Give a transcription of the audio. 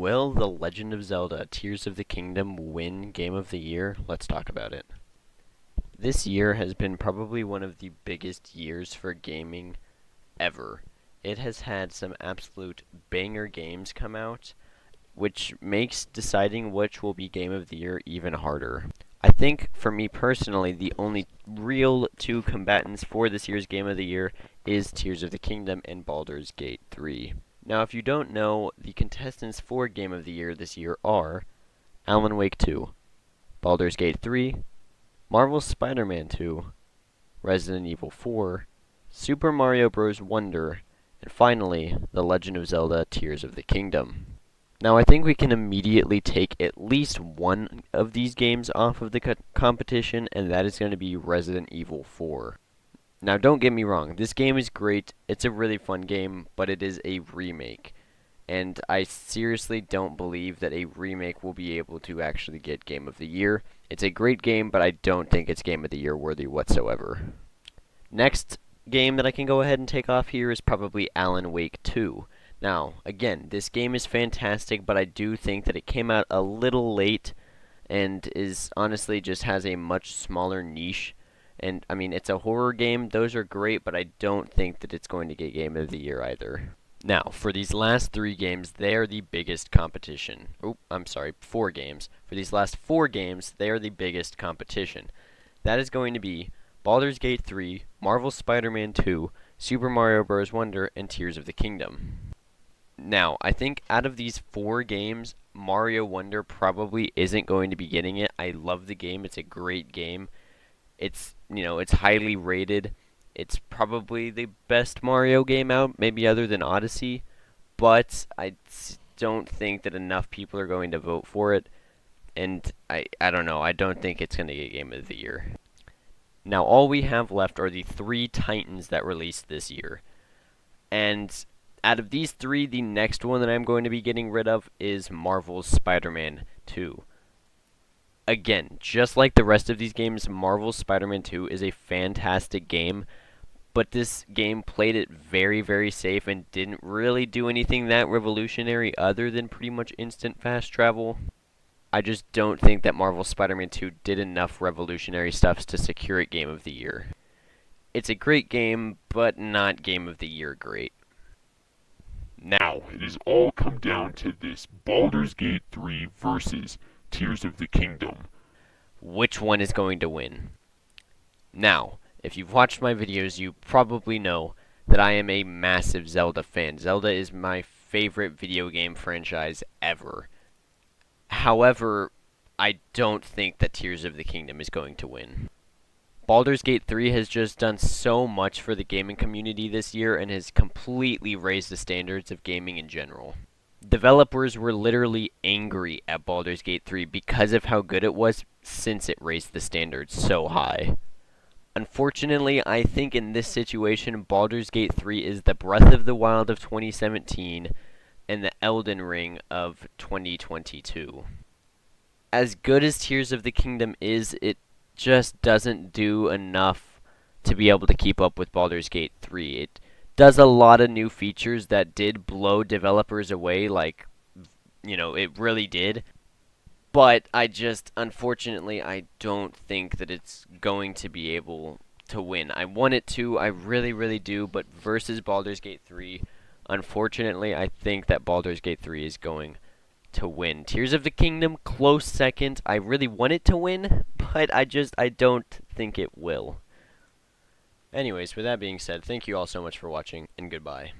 Will The Legend of Zelda Tears of the Kingdom win Game of the Year? Let's talk about it. This year has been probably one of the biggest years for gaming ever. It has had some absolute banger games come out, which makes deciding which will be Game of the Year even harder. I think, for me personally, the only real two combatants for this year's Game of the Year is Tears of the Kingdom and Baldur's Gate 3. Now, if you don't know, the contestants for Game of the Year this year are Alan Wake 2, Baldur's Gate 3, Marvel's Spider-Man 2, Resident Evil 4, Super Mario Bros. Wonder, and finally, The Legend of Zelda Tears of the Kingdom. Now, I think we can immediately take at least one of these games off of the competition, and that is going to be Resident Evil 4. Now, don't get me wrong, this game is great, it's a really fun game, but it is a remake. And I seriously don't believe that a remake will be able to actually get Game of the Year. It's a great game, but I don't think it's Game of the Year worthy whatsoever. Next game that I can go ahead and take off here is probably Alan Wake 2. Now, again, this game is fantastic, but I do think that it came out a little late and is honestly just has a much smaller niche. And, I mean, it's a horror game. Those are great, but I don't think that it's going to get Game of the Year either. Now, for these last 3 games, they are the biggest competition. Oh, I'm sorry, 4 games. For these last 4 games, they are the biggest competition. That is going to be Baldur's Gate 3, Marvel's Spider-Man 2, Super Mario Bros. Wonder, and Tears of the Kingdom. Now, I think out of these 4 games, Mario Wonder probably isn't going to be getting it. I love the game. It's a great game. It's highly rated. It's probably the best Mario game out, maybe other than Odyssey, but I don't think that enough people are going to vote for it, and I don't know, I don't think it's going to get Game of the Year. Now, all we have left are the 3 titans that released this year, and out of these 3, the next one that I'm going to be getting rid of is Marvel's Spider-Man 2. Again, just like the rest of these games, Marvel's Spider-Man 2 is a fantastic game, but this game played it very, very safe and didn't really do anything that revolutionary other than pretty much instant fast travel. I just don't think that Marvel's Spider-Man 2 did enough revolutionary stuff to secure it Game of the Year. It's a great game, but not Game of the Year great. Now, it has all come down to this: Baldur's Gate 3 versus Tears of the Kingdom. Which one is going to win? Now, if you've watched my videos, you probably know that I am a massive Zelda fan. Zelda is my favorite video game franchise ever. However, I don't think that Tears of the Kingdom is going to win. Baldur's Gate 3 has just done so much for the gaming community this year and has completely raised the standards of gaming in general. Developers were literally angry at Baldur's Gate 3 because of how good it was since it raised the standards so high. Unfortunately, I think in this situation, Baldur's Gate 3 is the Breath of the Wild of 2017 and the Elden Ring of 2022. As good as Tears of the Kingdom is, it just doesn't do enough to be able to keep up with Baldur's Gate 3. It does a lot of new features that did blow developers away, it really did. But unfortunately, I don't think that it's going to be able to win. I want it to, I really, really do, but versus Baldur's Gate 3, unfortunately, I think that Baldur's Gate 3 is going to win. Tears of the Kingdom, close second. I really want it to win, but I don't think it will. Anyways, with that being said, thank you all so much for watching, and goodbye.